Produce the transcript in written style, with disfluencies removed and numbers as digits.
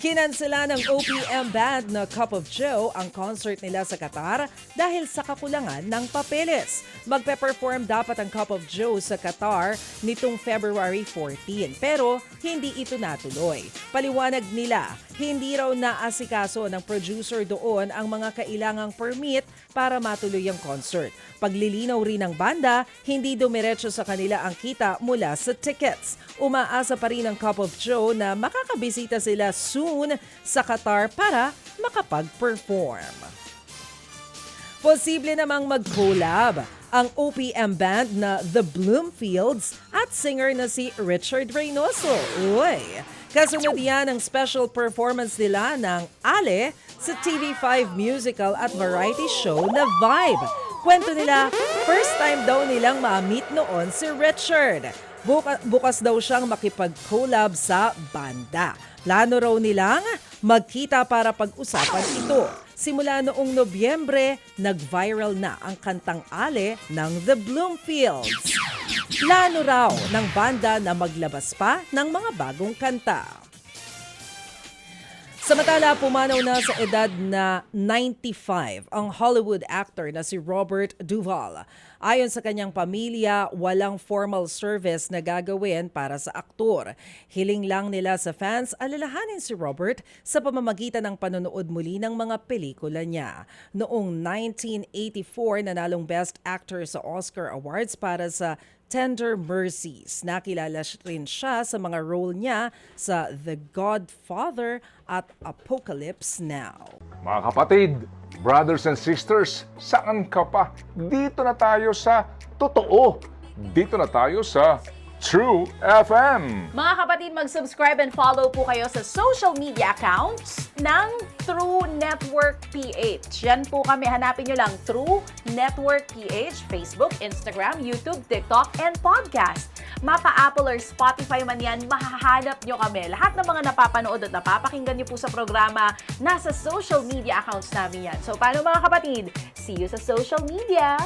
Kinansela ng OPM band na Cup of Joe ang concert nila sa Qatar dahil sa kakulangan ng papeles. Magpe-perform dapat ang Cup of Joe sa Qatar nitong February 14 pero hindi ito natuloy. Paliwanag nila, hindi raw naasikaso ng producer doon ang mga kailangang permit para matuloy ang concert. Paglilinaw rin ng banda, hindi dumiretso sa kanila ang kita mula sa tickets. Umaasa pa rin ang Cup of Joe na makakabisita sila soon sa Qatar para makapag-perform. Posible namang mag-collab ang OPM band na The Bloomfields at singer na si Richard Reynoso. Uy! Kasunod yan ang special performance nila ng Ale sa TV5 musical at variety show na Vibe. Kwento nila, first time daw nilang ma-meet noon si Richard. Bukas daw siyang makipag-collab sa banda. Plano raw nilang magkita para pag-usapan ito. Simula noong Nobyembre, nag-viral na ang kantang Ale ng The Bloomfields. Plano raw ng banda na maglabas pa ng mga bagong kanta. Samantala, pumanaw na sa edad na 95 ang Hollywood actor na si Robert Duvall. Ayon sa kanyang pamilya, walang formal service na gagawin para sa aktor. Hiling lang nila sa fans alalahanin si Robert sa pamamagitan ng panonood muli ng mga pelikula niya. Noong 1984, nanalong Best Actor sa Oscar Awards para sa Tender Mercies. Nakilala rin siya sa mga role niya sa The Godfather at Apocalypse Now. Mga kapatid, brothers and sisters, saan ka pa? Dito na tayo sa Totoo. Dito na tayo sa True FM. Mga kapatid, mag-subscribe and follow po kayo sa social media accounts ng True Network PH. Yan po kami, hanapin nyo lang True Network PH, Facebook, Instagram, YouTube, TikTok, and podcast. Mapa Apple or Spotify man yan, mahahanap nyo kami. Lahat ng mga napapanood at napapakinggan nyo po sa programa, nasa social media accounts namin yan. So paano mga kapatid? See you sa social media!